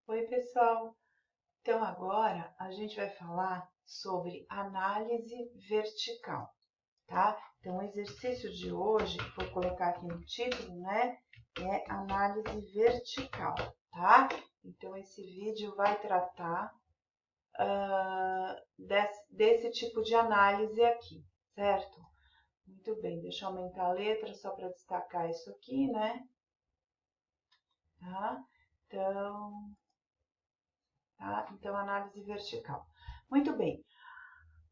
Oi, pessoal! Então, agora a gente vai falar sobre análise vertical, tá? Então, o exercício de hoje, vou colocar aqui no título, né? É análise vertical, tá? Então, esse vídeo vai tratar desse tipo de análise aqui, certo? Muito bem, deixa eu aumentar a letra só para destacar isso aqui, né? Tá? Então, análise vertical. Muito bem.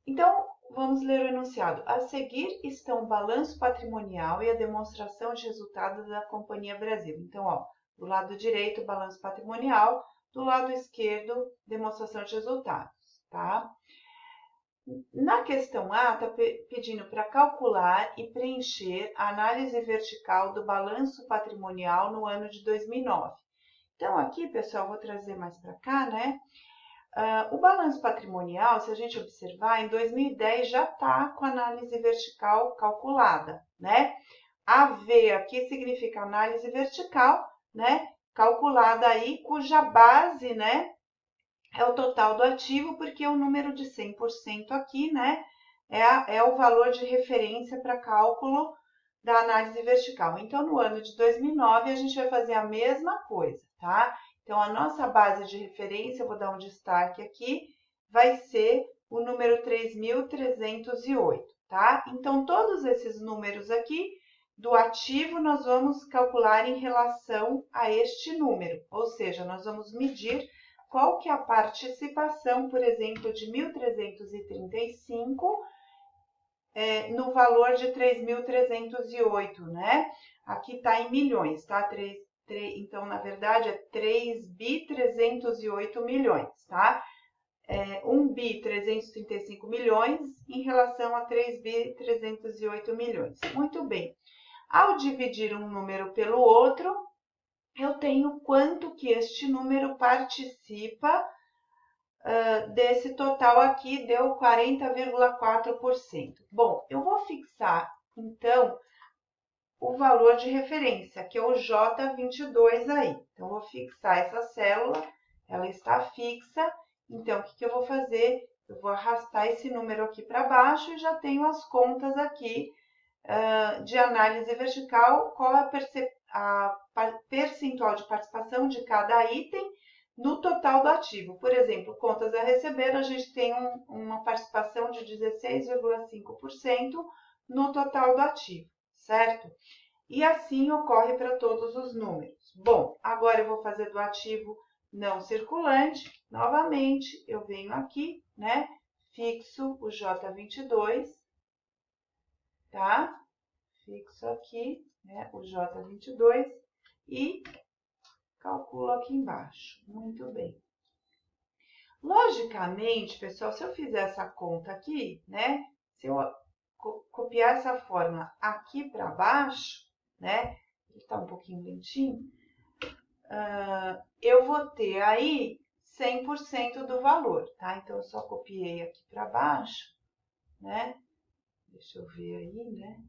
Então, vamos ler o enunciado. A seguir estão o balanço patrimonial e a demonstração de resultados da Companhia Brasil. Então, ó, do lado direito, o balanço patrimonial, do lado esquerdo, demonstração de resultados, tá? Na questão A, está pedindo para calcular e preencher a análise vertical do balanço patrimonial no ano de 2009. Então, aqui, pessoal, vou trazer mais para cá, né? O balanço patrimonial, se a gente observar, em 2010 já está com a análise vertical calculada, né? AV aqui significa análise vertical, né? Calculada aí, cuja base, né? É o total do ativo, porque o número de 100% aqui, né? É o valor de referência para cálculo da análise vertical. Então, no ano de 2009, a gente vai fazer a mesma coisa, tá? Então, a nossa base de referência, eu vou dar um destaque aqui, vai ser o número 3.308, tá? Então, todos esses números aqui do ativo, nós vamos calcular em relação a este número, ou seja, nós vamos medir qual que é a participação, por exemplo, de 1.335 no valor de 3.308, né? Aqui está em milhões, tá? Então, na verdade, é 3.308 milhões, tá? 1.335 milhões em relação a 3.308 milhões. Muito bem. Ao dividir um número pelo outro, eu tenho quanto que este número participa desse total aqui, deu 40,4%. Bom, eu vou fixar, então, o valor de referência, que é o J22 aí. Então, eu vou fixar essa célula, ela está fixa. Então, o que eu vou fazer? Eu vou arrastar esse número aqui para baixo e já tenho as contas aqui de análise vertical, qual é a percentual de participação de cada item no total do ativo. Por exemplo, contas a receber, a gente tem uma participação de 16,5% no total do ativo, certo? E assim ocorre para todos os números. Bom, agora eu vou fazer do ativo não circulante. Novamente, eu venho aqui, né? Fixo o J22, tá? Fixo aqui, né? O J22 e calculo aqui embaixo. Muito bem. Logicamente, pessoal, se eu fizer essa conta aqui, né? Se eu copiar essa fórmula aqui para baixo, né? Ele está um pouquinho lentinho. Eu vou ter aí 100% do valor, tá? Então, eu só copiei aqui para baixo, né? Deixa eu ver aí, né?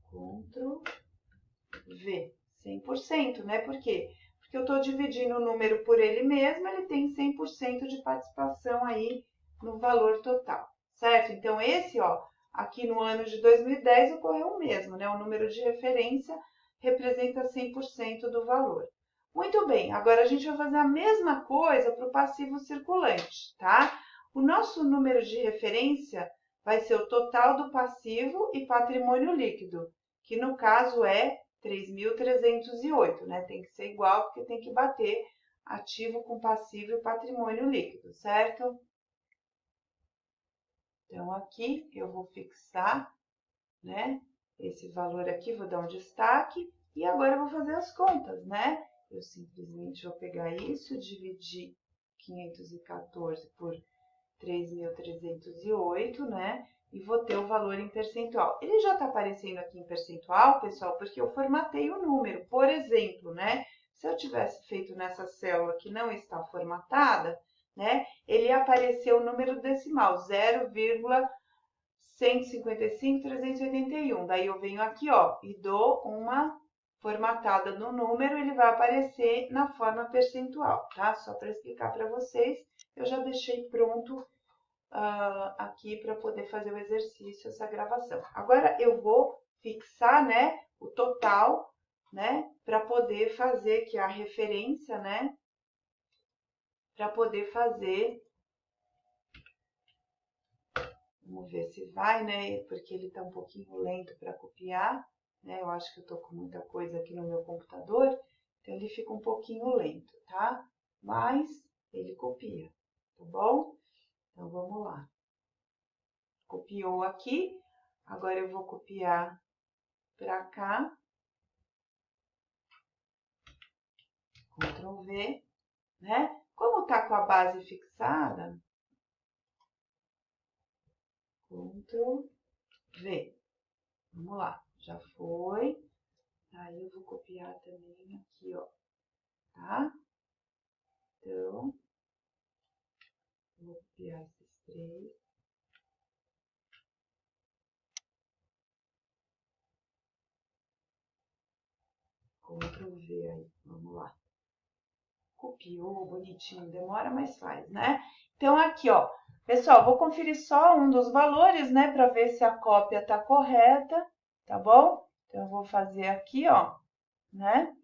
Ctrl V, 100%, né? Por quê? Porque eu estou dividindo o número por ele mesmo, ele tem 100% de participação aí no valor total, certo? Então, esse, ó, aqui no ano de 2010 ocorreu o mesmo, né? O número de referência representa 100% do valor. Muito bem, agora a gente vai fazer a mesma coisa para o passivo circulante, tá? O nosso número de referência vai ser o total do passivo e patrimônio líquido, que no caso é 3.308, né? Tem que ser igual, porque tem que bater ativo com passivo e patrimônio líquido, certo? Então, aqui eu vou fixar, né? Esse valor aqui, vou dar um destaque. E agora eu vou fazer as contas, né? Eu simplesmente vou pegar isso, dividir 514 por 3.308, né? E vou ter o valor em percentual. Ele já está aparecendo aqui em percentual, pessoal, porque eu formatei o número. Por exemplo, né? Se eu tivesse feito nessa célula que não está formatada, né? Ele ia aparecer o número decimal, 0,155.381. Daí eu venho aqui, ó, e dou uma formatada no número, ele vai aparecer na forma percentual, tá? Só para explicar para vocês, eu já deixei pronto aqui para poder fazer o exercício, essa gravação. Agora eu vou fixar, né, o total, né, para poder fazer aqui a referência, né, para poder fazer. Vamos ver se vai, né, porque ele tá um pouquinho lento para copiar, né, eu acho que eu tô com muita coisa aqui no meu computador, então ele fica um pouquinho lento, tá? Mas ele copia, tá bom? Então vamos lá. Copiou aqui, agora eu vou copiar para cá, Ctrl V, né? Como tá com a base fixada, Ctrl V. Vamos lá, já foi. Aí eu vou copiar também aqui, ó, tá? Então, vou copiar esses três. Ctrl V aí, vamos lá. Copiou, bonitinho, demora, mas faz, né? Então, aqui, ó, pessoal, vou conferir só um dos valores, né, para ver se a cópia tá correta, tá bom? Então, eu vou fazer aqui, ó, né?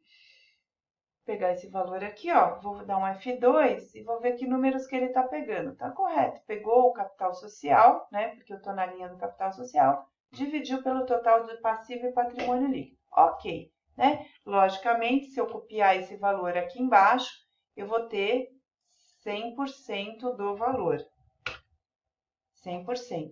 Pegar esse valor aqui, ó, vou dar um F2 e vou ver que números que ele tá pegando. Tá correto, pegou o capital social, né, porque eu tô na linha do capital social, dividiu pelo total do passivo e patrimônio líquido. Ok, né? Logicamente, se eu copiar esse valor aqui embaixo, eu vou ter 100% do valor. 100%.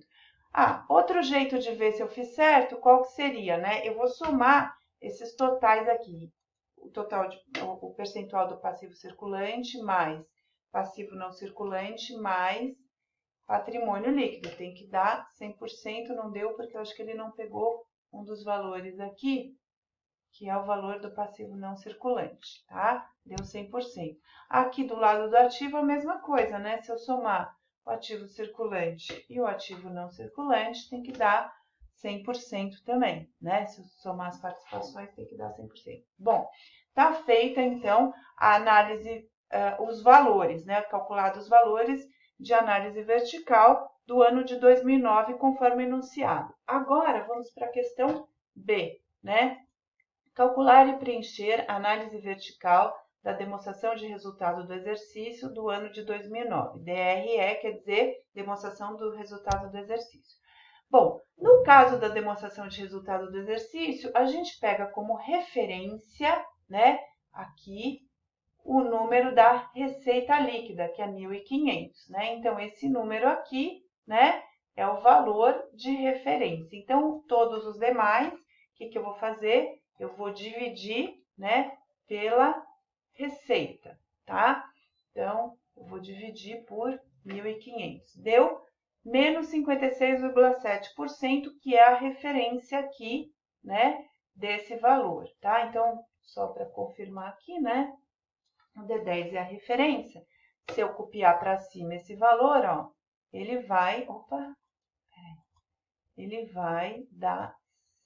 Ah, outro jeito de ver se eu fiz certo, qual que seria, né? Eu vou somar esses totais aqui. O percentual do passivo circulante mais passivo não circulante mais patrimônio líquido. Tem que dar 100%, não deu porque eu acho que ele não pegou um dos valores aqui, que é o valor do passivo não circulante, tá? Deu 100%. Aqui do lado do ativo a mesma coisa, né? Se eu somar o ativo circulante e o ativo não circulante, tem que dar 100% também, né? Se eu somar as participações, tem que dar 100%. Bom, tá feita, então, a análise, os valores, né? Calculados os valores de análise vertical do ano de 2009, conforme enunciado. Agora, vamos para a questão B, né? Calcular e preencher análise vertical da demonstração de resultado do exercício do ano de 2009. DRE quer dizer demonstração do resultado do exercício. Bom, no caso da demonstração de resultado do exercício, a gente pega como referência, né, aqui, o número da receita líquida, que é 1.500, né? Então, esse número aqui, né, é o valor de referência. Então, todos os demais, o que eu vou fazer? Eu vou dividir, né, pela receita, tá? Então, eu vou dividir por 1.500. Deu menos 56,7%, que é a referência aqui, né, desse valor, tá? Então, só para confirmar aqui, né, o D10 é a referência. Se eu copiar para cima esse valor, ó, ele vai dar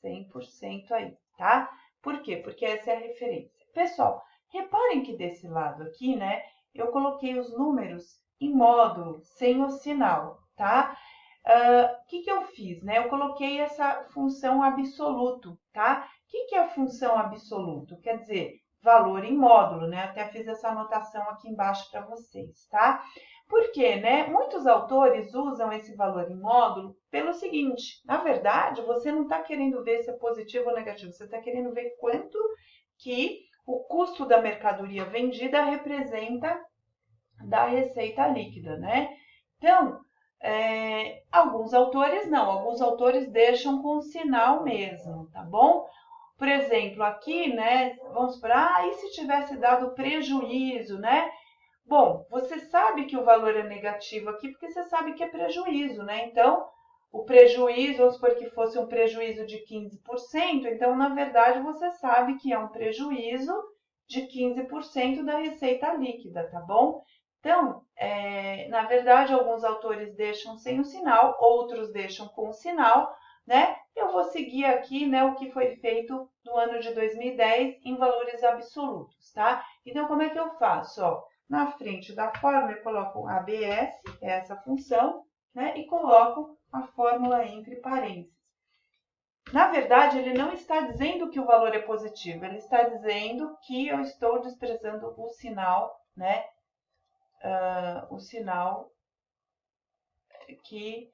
100% aí, tá? Por quê? Porque essa é a referência. Pessoal, reparem que desse lado aqui, né, eu coloquei os números em módulo, sem o sinal, tá? O que eu fiz, né? Eu coloquei essa função absoluto, tá? O que é a função absoluto? Quer dizer, valor em módulo, né? Até fiz essa anotação aqui embaixo para vocês, tá? Por quê, né? Muitos autores usam esse valor em módulo pelo seguinte, na verdade, você não está querendo ver se é positivo ou negativo, você está querendo ver quanto que o custo da mercadoria vendida representa da receita líquida, né? Então, alguns autores não, alguns autores deixam com sinal mesmo, tá bom? Por exemplo, aqui, né, vamos para, e se tivesse dado prejuízo, né? Bom, você sabe que o valor é negativo aqui porque você sabe que é prejuízo, né? Então, o prejuízo, vamos supor que fosse um prejuízo de 15%, então, na verdade, você sabe que é um prejuízo de 15% da receita líquida, tá bom? Então, na verdade, alguns autores deixam sem o sinal, outros deixam com o sinal, né? Eu vou seguir aqui, né, o que foi feito no ano de 2010 em valores absolutos, tá? Então, como é que eu faço? Ó, na frente da fórmula, eu coloco ABS, é essa função, né? E coloco a fórmula entre parênteses. Na verdade, ele não está dizendo que o valor é positivo, ele está dizendo que eu estou desprezando o sinal, né? O sinal que...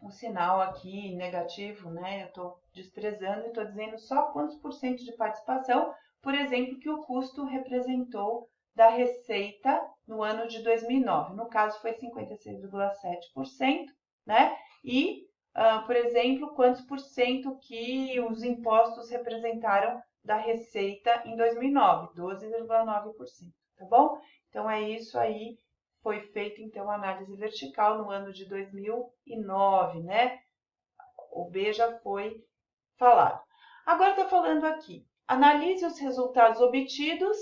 o sinal aqui negativo, né? Eu estou desprezando e estou dizendo só quantos por cento de participação, por exemplo, que o custo representou da receita no ano de 2009. No caso, foi 56,7%, né? E, por exemplo, quantos por cento que os impostos representaram da receita em 2009? 12,9%, tá bom? Então, é isso aí. Foi feita, então, a análise vertical no ano de 2009, né? O B já foi falado. Agora está falando aqui, analise os resultados obtidos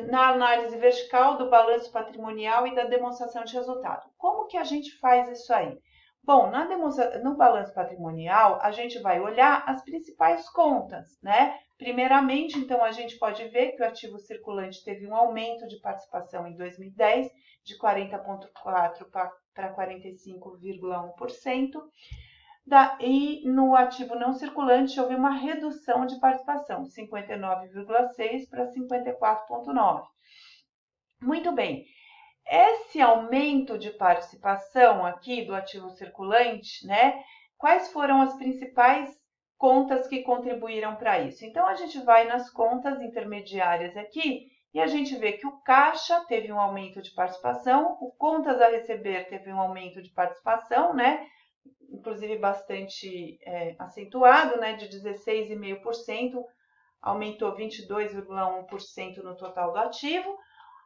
na análise vertical do balanço patrimonial e da demonstração de resultado. Como que a gente faz isso aí? Bom, no balanço patrimonial, a gente vai olhar as principais contas, né? Primeiramente, então, a gente pode ver que o ativo circulante teve um aumento de participação em 2010, de 40,4% para 45,1%. E no ativo não circulante, houve uma redução de participação, 59,6% para 54,9%. Muito bem. Esse aumento de participação aqui do ativo circulante, né? Quais foram as principais contas que contribuíram para isso? Então, a gente vai nas contas intermediárias aqui e a gente vê que o caixa teve um aumento de participação, o contas a receber teve um aumento de participação, né? Inclusive bastante acentuado, né? De 16,5%, aumentou 22,1% no total do ativo.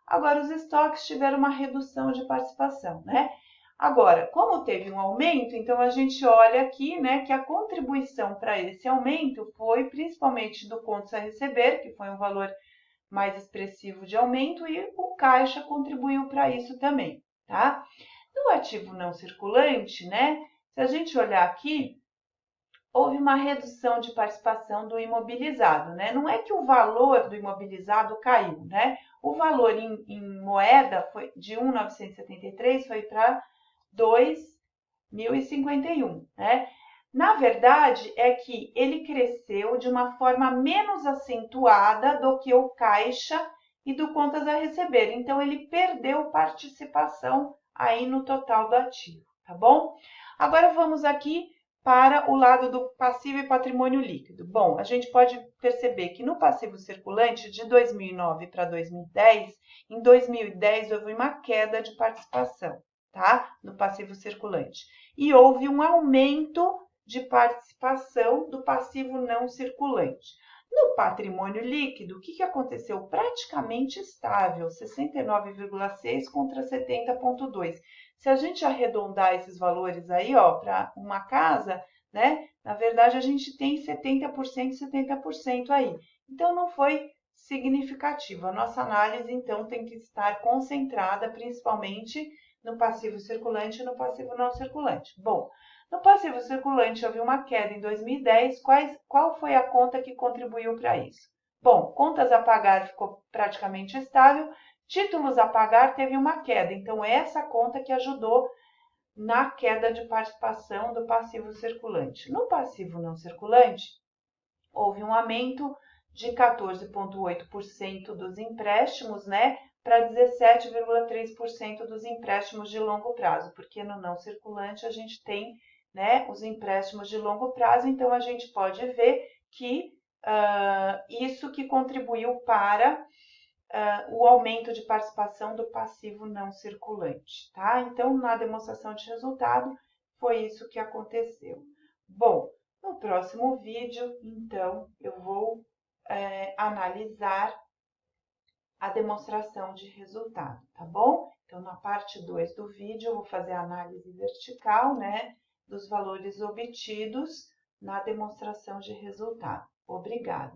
Agora, os estoques tiveram uma redução de participação, né? Agora, como teve um aumento, então a gente olha aqui, né, que a contribuição para esse aumento foi principalmente do contas a receber, que foi um valor mais expressivo de aumento, e o caixa contribuiu para isso também, tá? No ativo não circulante, né, se a gente olhar aqui, houve uma redução de participação do imobilizado, né? Não é que o valor do imobilizado caiu, né? O valor em moeda foi de 1.973 foi para 2.051, né? Na verdade, é que ele cresceu de uma forma menos acentuada do que o caixa e do contas a receber. Então, ele perdeu participação aí no total do ativo, tá bom? Agora, vamos aqui para o lado do passivo e patrimônio líquido. Bom, a gente pode perceber que no passivo circulante, de 2009 para 2010, em 2010 houve uma queda de participação, tá? No passivo circulante. E houve um aumento de participação do passivo não circulante. No patrimônio líquido, o que aconteceu? Praticamente estável, 69,6 contra 70,2. Se a gente arredondar esses valores aí, ó, para uma casa, né? Na verdade, a gente tem 70% e 70% aí. Então, não foi significativo. A nossa análise, então, tem que estar concentrada principalmente no passivo circulante e no passivo não circulante. Bom, no passivo circulante houve uma queda em 2010. Qual foi a conta que contribuiu para isso? Bom, contas a pagar ficou praticamente estável, títulos a pagar teve uma queda, então essa conta que ajudou na queda de participação do passivo circulante. No passivo não circulante, houve um aumento de 14,8% dos empréstimos, né, para 17,3% dos empréstimos de longo prazo, porque no não circulante a gente tem, né, os empréstimos de longo prazo, então a gente pode ver que isso que contribuiu para o aumento de participação do passivo não circulante, tá? Então, na demonstração de resultado, foi isso que aconteceu. Bom, no próximo vídeo, então, eu vou analisar a demonstração de resultado, tá bom? Então, na parte 2 do vídeo, eu vou fazer a análise vertical, né, dos valores obtidos na demonstração de resultado. Obrigada!